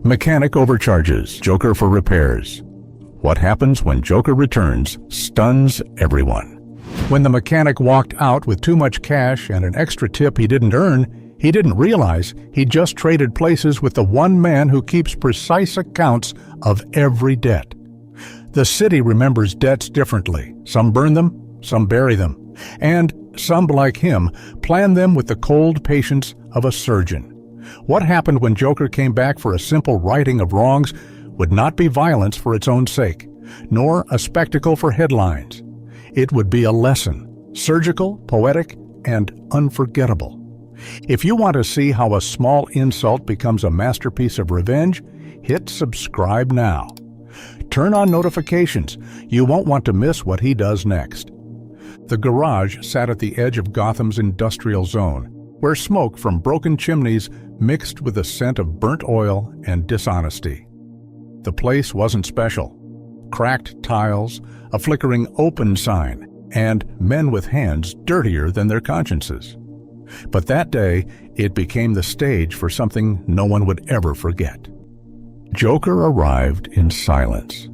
Mechanic overcharges Joker for repairs. What happens when Joker returns stuns everyone. When the mechanic walked out with too much cash and an extra tip he didn't earn, he didn't realize he just traded places with the one man who keeps precise accounts of every debt. The city remembers debts differently. Some burn them, some bury them, and some, like him, plan them with the cold patience of a surgeon. What happened when Joker came back for a simple righting of wrongs would not be violence for its own sake, nor a spectacle for headlines. It would be a lesson, surgical, poetic, and unforgettable. If you want to see how a small insult becomes a masterpiece of revenge, hit subscribe now. Turn on notifications. You won't want to miss what he does next. The garage sat at the edge of Gotham's industrial zone, where smoke from broken chimneys mixed with the scent of burnt oil and dishonesty. The place wasn't special. Cracked tiles, a flickering open sign, and men with hands dirtier than their consciences. But that day, it became the stage for something no one would ever forget. Joker arrived in silence.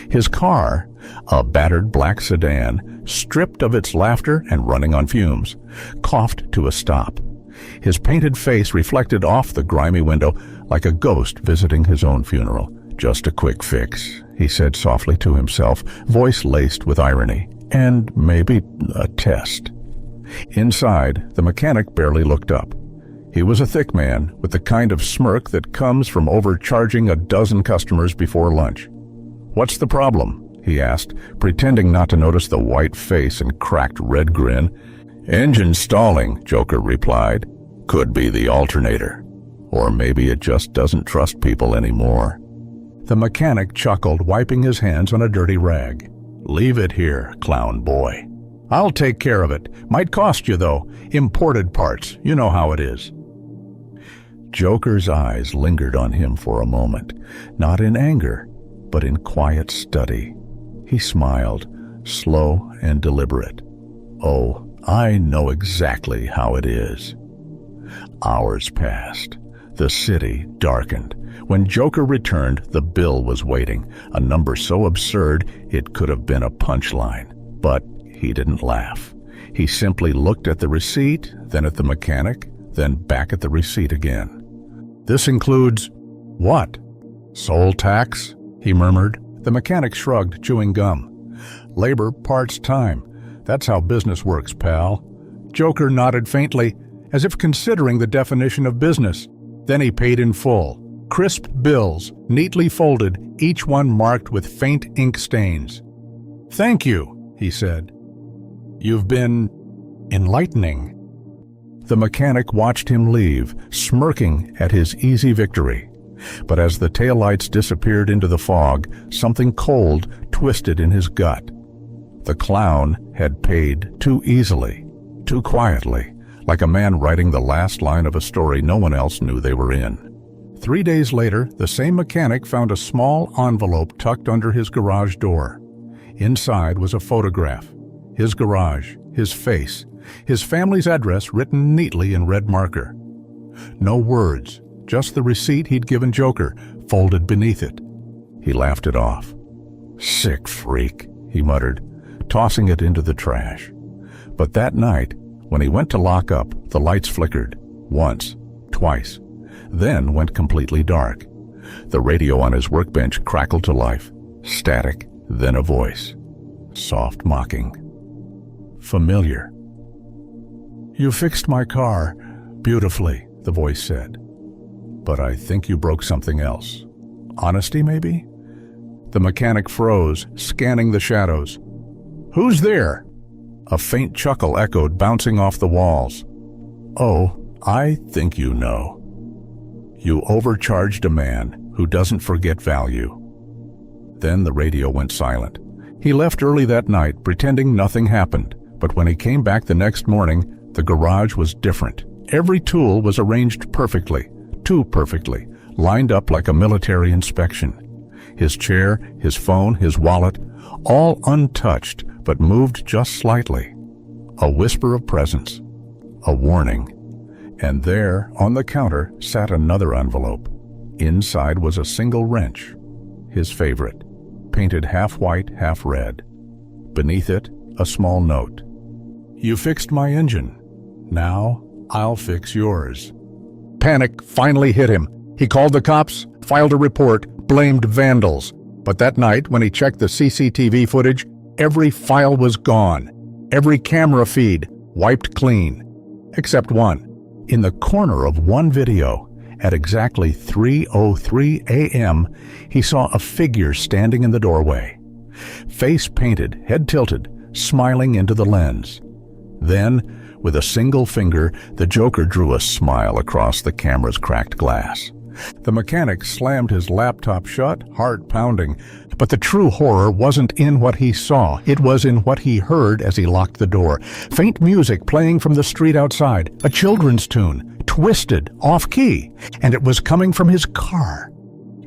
His car, a battered black sedan, stripped of its laughter and running on fumes, coughed to a stop. His painted face reflected off the grimy window like a ghost visiting his own funeral. "Just a quick fix," he said softly to himself, voice laced with irony. "And maybe a test." Inside, the mechanic barely looked up. He was a thick man with the kind of smirk that comes from overcharging a dozen customers before lunch. "What's the problem?" he asked, pretending not to notice the white face and cracked red grin. "Engine stalling," Joker replied. "Could be the alternator. Or maybe it just doesn't trust people anymore." The mechanic chuckled, wiping his hands on a dirty rag. "Leave it here, clown boy. I'll take care of it. Might cost you, though. Imported parts. You know how it is." Joker's eyes lingered on him for a moment, not in anger, but in quiet study. He smiled, slow and deliberate. "Oh, I know exactly how it is." Hours passed. The city darkened. When Joker returned, the bill was waiting, a number so absurd it could have been a punchline. But he didn't laugh. He simply looked at the receipt, then at the mechanic, then back at the receipt again. "This includes what?" "Soul tax," he murmured. The mechanic shrugged, chewing gum. "Labor, parts, time. That's how business works, pal." Joker nodded faintly, as if considering the definition of business. Then he paid in full. Crisp bills, neatly folded, each one marked with faint ink stains. "Thank you," he said. "You've been enlightening." The mechanic watched him leave, smirking at his easy victory. But as the taillights disappeared into the fog, something cold twisted in his gut. The clown had paid too easily, too quietly, like a man writing the last line of a story no one else knew they were in. 3 days later, the same mechanic found a small envelope tucked under his garage door. Inside was a photograph. His garage, his face, his family's address written neatly in red marker. No words, just the receipt he'd given Joker, folded beneath it. He laughed it off. "Sick freak," he muttered, tossing it into the trash. But that night, when he went to lock up, the lights flickered, once, twice, then went completely dark. The radio on his workbench crackled to life, static, then a voice, soft mocking, familiar. "You fixed my car beautifully," the voice said. "But I think you broke something else. Honesty, maybe?" The mechanic froze, scanning the shadows. "Who's there?" A faint chuckle echoed, bouncing off the walls. "Oh, I think you know. You overcharged a man who doesn't forget value." Then the radio went silent. He left early that night, pretending nothing happened. But when he came back the next morning, the garage was different. Every tool was arranged perfectly, too perfectly, lined up like a military inspection. His chair, his phone, his wallet, all untouched, but moved just slightly. A whisper of presence, a warning. And there, on the counter, sat another envelope. Inside was a single wrench, his favorite, painted half white, half red. Beneath it, a small note. "You fixed my engine. Now I'll fix yours." Panic finally hit him. He called the cops, filed a report, blamed vandals. But that night, when he checked the CCTV footage, every file was gone. Every camera feed wiped clean. Except one. In the corner of one video, at exactly 3:03 a.m., he saw a figure standing in the doorway. Face painted, head tilted, smiling into the lens. Then, with a single finger, the Joker drew a smile across the camera's cracked glass. The mechanic slammed his laptop shut, heart pounding. But the true horror wasn't in what he saw. It was in what he heard as he locked the door. Faint music playing from the street outside, a children's tune, twisted, off-key, and it was coming from his car.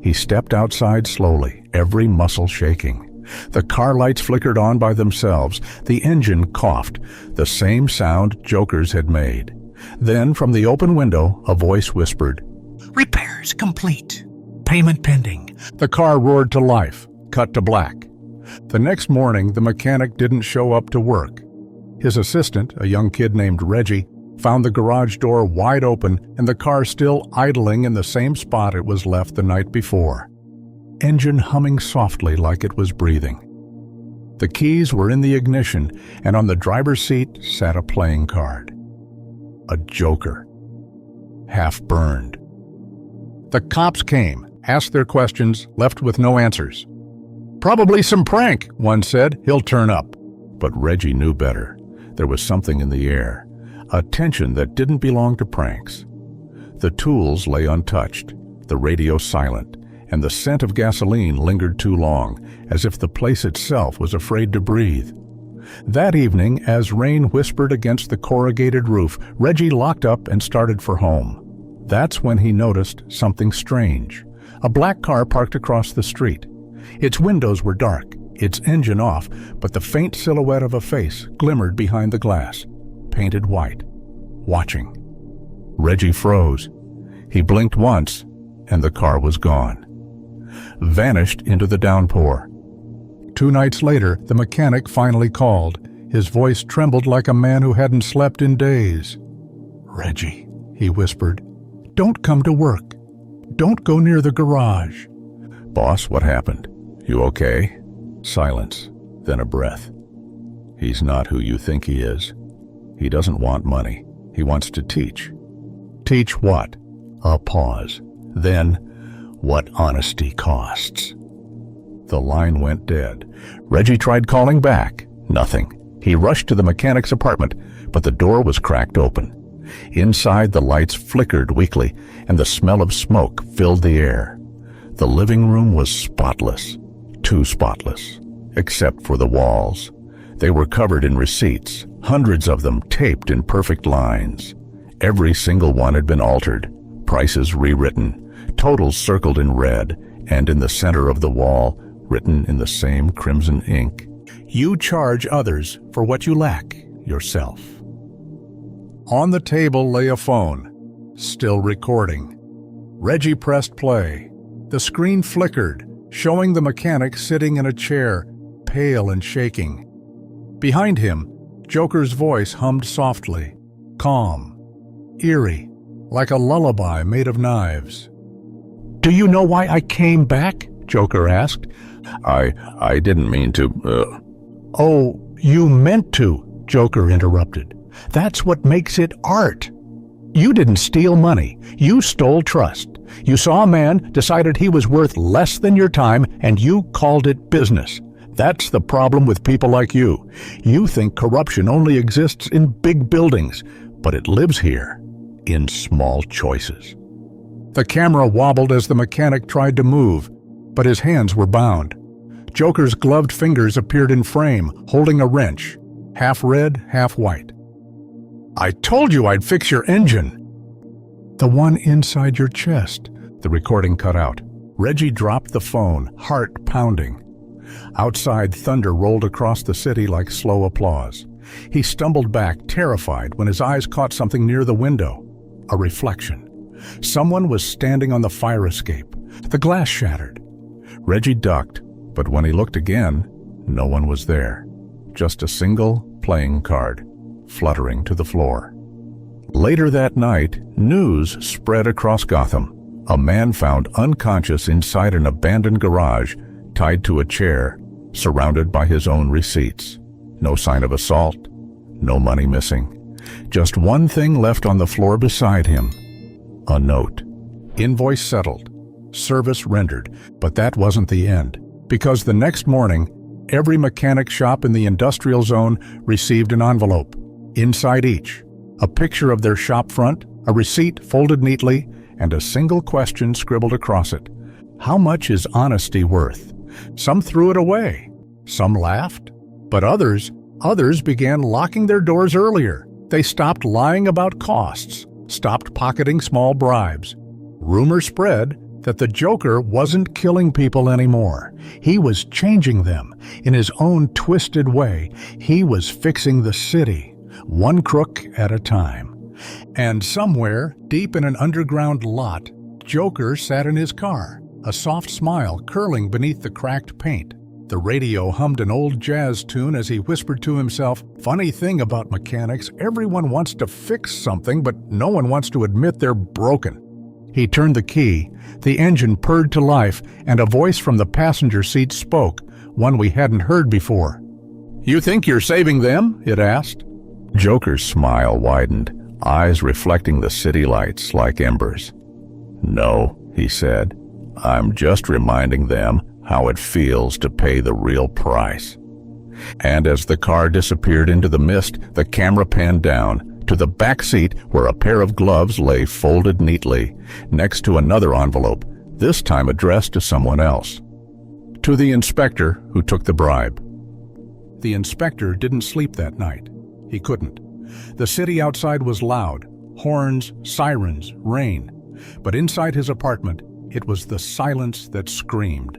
He stepped outside slowly, every muscle shaking. The car lights flickered on by themselves. The engine coughed, the same sound Joker's had made. Then, from the open window, a voice whispered, "Repairs complete. Payment pending." The car roared to life, cut to black. The next morning, the mechanic didn't show up to work. His assistant, a young kid named Reggie, found the garage door wide open and the car still idling in the same spot it was left the night before. Engine humming softly like it was breathing. The keys were in the ignition, and on the driver's seat sat a playing card. A Joker. Half burned. The cops came, asked their questions, left with no answers. "Probably some prank," one said. "He'll turn up." But Reggie knew better. There was something in the air, a tension that didn't belong to pranks. The tools lay untouched, the radio silent, and the scent of gasoline lingered too long, as if the place itself was afraid to breathe. That evening, as rain whispered against the corrugated roof, Reggie locked up and started for home. That's when he noticed something strange. A black car parked across the street. Its windows were dark, its engine off, but the faint silhouette of a face glimmered behind the glass, painted white, watching. Reggie froze. He blinked once, and the car was gone. Vanished into the downpour. 2 nights later, the mechanic finally called. His voice trembled like a man who hadn't slept in days. "Reggie," he whispered, "don't come to work. Don't go near the garage." "Boss, what happened? You okay?" Silence, then a breath. "He's not who you think he is. He doesn't want money. He wants to teach." "Teach what?" A pause. Then, "What honesty costs." The line went dead. Reggie tried calling back. Nothing. He rushed to the mechanic's apartment, but the door was cracked open. Inside, the lights flickered weakly, and the smell of smoke filled the air. The living room was spotless, too spotless, except for the walls. They were covered in receipts, hundreds of them taped in perfect lines. Every single one had been altered, prices rewritten, totals circled in red, and in the center of the wall, written in the same crimson ink, "You charge others for what you lack yourself." On the table lay a phone, still recording. Reggie pressed play. The screen flickered, showing the mechanic sitting in a chair, pale and shaking. Behind him, Joker's voice hummed softly, calm, eerie, like a lullaby made of knives. "Do you know why I came back?" Joker asked. I didn't mean to, "Oh, you meant to," Joker interrupted. "That's what makes it art. You didn't steal money. You stole trust. You saw a man, decided he was worth less than your time, and you called it business. That's the problem with people like you. You think corruption only exists in big buildings, but it lives here, in small choices." The camera wobbled as the mechanic tried to move, but his hands were bound. Joker's gloved fingers appeared in frame, holding a wrench, half red, half white. "I told you I'd fix your engine." "The one inside your chest," the recording cut out. Reggie dropped the phone, heart pounding. Outside, thunder rolled across the city like slow applause. He stumbled back, terrified, when his eyes caught something near the window. A reflection. Someone was standing on the fire escape. The glass shattered. Reggie ducked, but when he looked again, no one was there. Just a single playing card, fluttering to the floor. Later that night, news spread across Gotham. A man found unconscious inside an abandoned garage, tied to a chair, surrounded by his own receipts. No sign of assault, no money missing. Just one thing left on the floor beside him. A note. Invoice settled. Service rendered. But that wasn't the end. Because the next morning, every mechanic shop in the industrial zone received an envelope. Inside each, a picture of their shop front, a receipt folded neatly, and a single question scribbled across it. How much is honesty worth? Some threw it away. Some laughed. But others began locking their doors earlier. They stopped lying about costs, stopped pocketing small bribes. Rumor spread that the Joker wasn't killing people anymore. He was changing them in his own twisted way. He was fixing the city, one crook at a time. And somewhere, deep in an underground lot, Joker sat in his car, a soft smile curling beneath the cracked paint. The radio hummed an old jazz tune as he whispered to himself, "Funny thing about mechanics, everyone wants to fix something, but no one wants to admit they're broken." He turned the key, the engine purred to life, and a voice from the passenger seat spoke, one we hadn't heard before. "You think you're saving them?" it asked. Joker's smile widened, eyes reflecting the city lights like embers. "No," he said, "I'm just reminding them how it feels to pay the real price." And as the car disappeared into the mist, the camera panned down to the back seat where a pair of gloves lay folded neatly, next to another envelope, this time addressed to someone else. To the inspector who took the bribe. The inspector didn't sleep that night. He couldn't. The city outside was loud, horns, sirens, rain. But inside his apartment, it was the silence that screamed.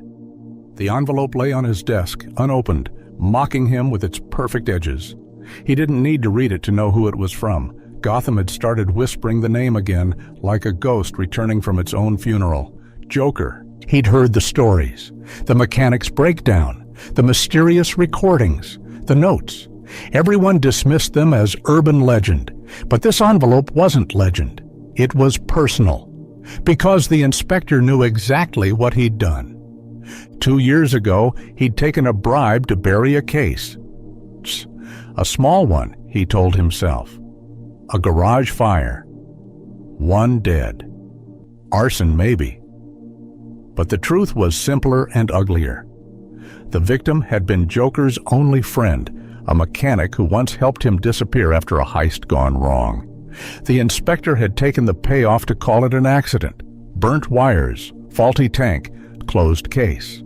The envelope lay on his desk, unopened, mocking him with its perfect edges. He didn't need to read it to know who it was from. Gotham had started whispering the name again, like a ghost returning from its own funeral. Joker. He'd heard the stories, the mechanic's breakdown, the mysterious recordings, the notes. Everyone dismissed them as urban legend, but this envelope wasn't legend. It was personal, because the inspector knew exactly what he'd done. 2 years ago, he'd taken a bribe to bury a case. A small one, he told himself. A garage fire. One dead. Arson, maybe. But the truth was simpler and uglier. The victim had been Joker's only friend, a mechanic who once helped him disappear after a heist gone wrong. The inspector had taken the payoff to call it an accident. Burnt wires, faulty tank, closed case.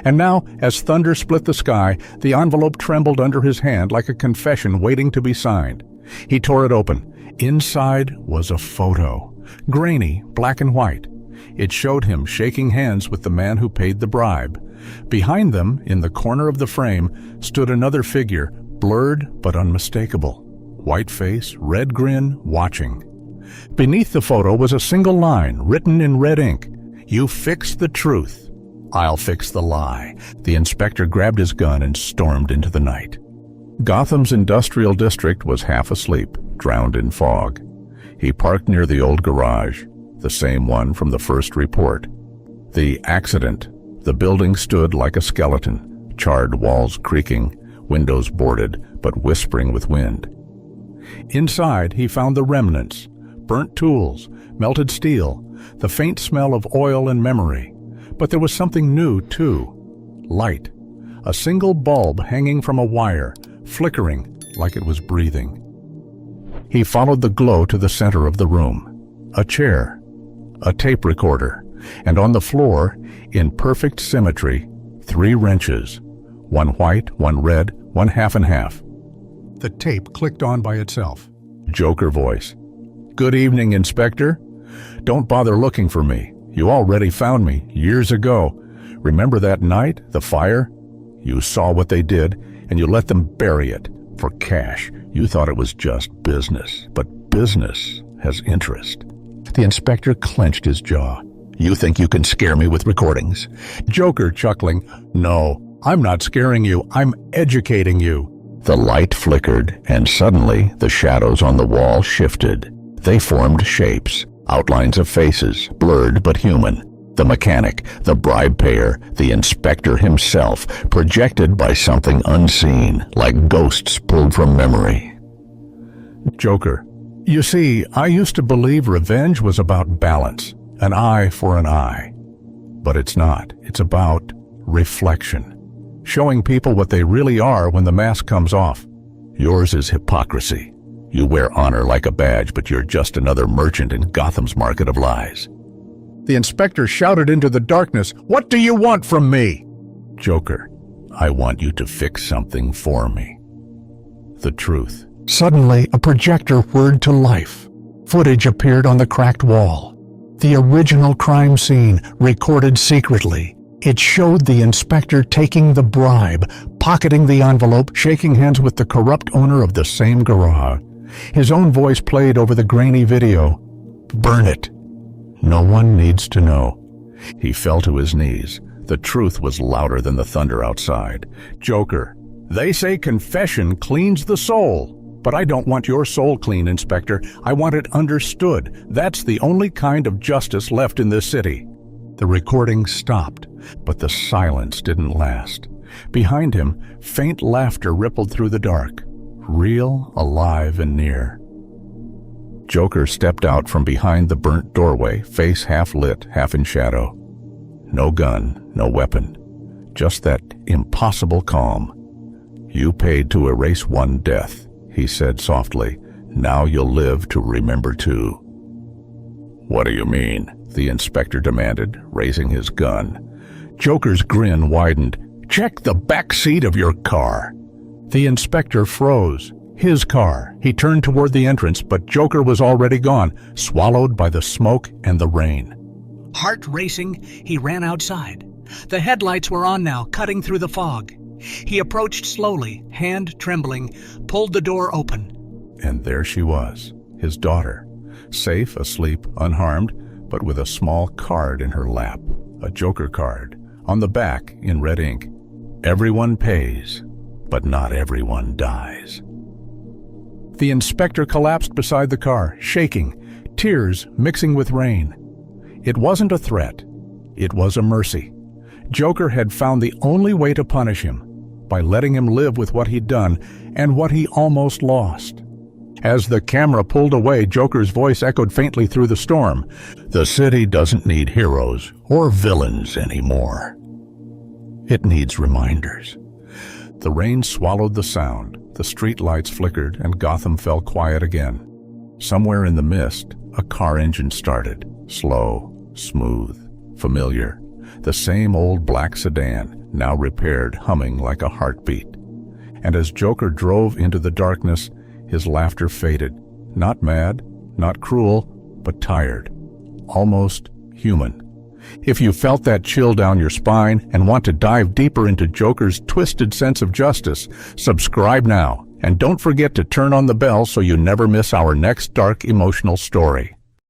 And now, as thunder split the sky, the envelope trembled under his hand like a confession waiting to be signed. He tore it open. Inside was a photo, grainy, black and white. It showed him shaking hands with the man who paid the bribe. Behind them, in the corner of the frame, stood another figure, blurred but unmistakable. White face, red grin, watching. Beneath the photo was a single line, written in red ink. "You fix the truth. I'll fix the lie." The inspector grabbed his gun and stormed into the night. Gotham's industrial district was half asleep, drowned in fog. He parked near the old garage, the same one from the first report. The accident. The building stood like a skeleton, charred walls creaking, windows boarded, but whispering with wind. Inside, he found the remnants, burnt tools, melted steel, the faint smell of oil and memory. But there was something new, too. Light. A single bulb hanging from a wire, flickering like it was breathing. He followed the glow to the center of the room. A chair, a tape recorder, and on the floor, in perfect symmetry, 3 wrenches. One white, one red, one half and half. The tape clicked on by itself. Joker voice. "Good evening, Inspector. Don't bother looking for me. You already found me, years ago. Remember that night, the fire? You saw what they did, and you let them bury it, for cash. You thought it was just business, but business has interest. The inspector clenched his jaw. "You think you can scare me with recordings?" Joker chuckling. "No, I'm not scaring you. I'm educating you." The light flickered, and suddenly the shadows on the wall shifted. They formed shapes, outlines of faces, blurred but human. The mechanic, the bribe payer, the inspector himself, projected by something unseen, like ghosts pulled from memory. Joker: "You see, I used to believe revenge was about balance, an eye for an eye. But it's not. It's about reflection. Showing people what they really are when the mask comes off. Yours is hypocrisy. You wear honor like a badge, but you're just another merchant in Gotham's market of lies." The inspector shouted into the darkness, "What do you want from me?" Joker: "I want you to fix something for me. The truth." Suddenly, a projector whirred to life. Footage appeared on the cracked wall. The original crime scene, recorded secretly. It showed the inspector taking the bribe, pocketing the envelope, shaking hands with the corrupt owner of the same garage. His own voice played over the grainy video. "Burn it. No one needs to know." He fell to his knees. The truth was louder than the thunder outside. Joker: "They say confession cleans the soul. But I don't want your soul clean, Inspector. I want it understood. That's the only kind of justice left in this city." The recording stopped, but the silence didn't last. Behind him, faint laughter rippled through the dark, real, alive, and near. Joker stepped out from behind the burnt doorway, face half lit, half in shadow. No gun, no weapon, just that impossible calm. "You paid to erase one death," he said softly. "Now you'll live to remember two." "What do you mean?" the inspector demanded, raising his gun. Joker's grin widened. "Check the back seat of your car." The inspector froze. His car. He turned toward the entrance, but Joker was already gone, swallowed by the smoke and the rain. Heart racing, he ran outside. The headlights were on now, cutting through the fog. He approached slowly, hand trembling, pulled the door open. And there she was, his daughter, safe, asleep, unharmed, but with a small card in her lap, a Joker card, on the back in red ink. "Everyone pays, but not everyone dies." The inspector collapsed beside the car, shaking, tears mixing with rain. It wasn't a threat. It was a mercy. Joker had found the only way to punish him, by letting him live with what he'd done and what he almost lost. As the camera pulled away, Joker's voice echoed faintly through the storm. "The city doesn't need heroes or villains anymore. It needs reminders." The rain swallowed the sound. The street lights flickered and Gotham fell quiet again. Somewhere in the mist, a car engine started. Slow, smooth, familiar. The same old black sedan, now repaired, humming like a heartbeat. And as Joker drove into the darkness, his laughter faded. Not mad, not cruel, but tired. Almost human. If you felt that chill down your spine and want to dive deeper into Joker's twisted sense of justice, subscribe now. And don't forget to turn on the bell so you never miss our next dark emotional story.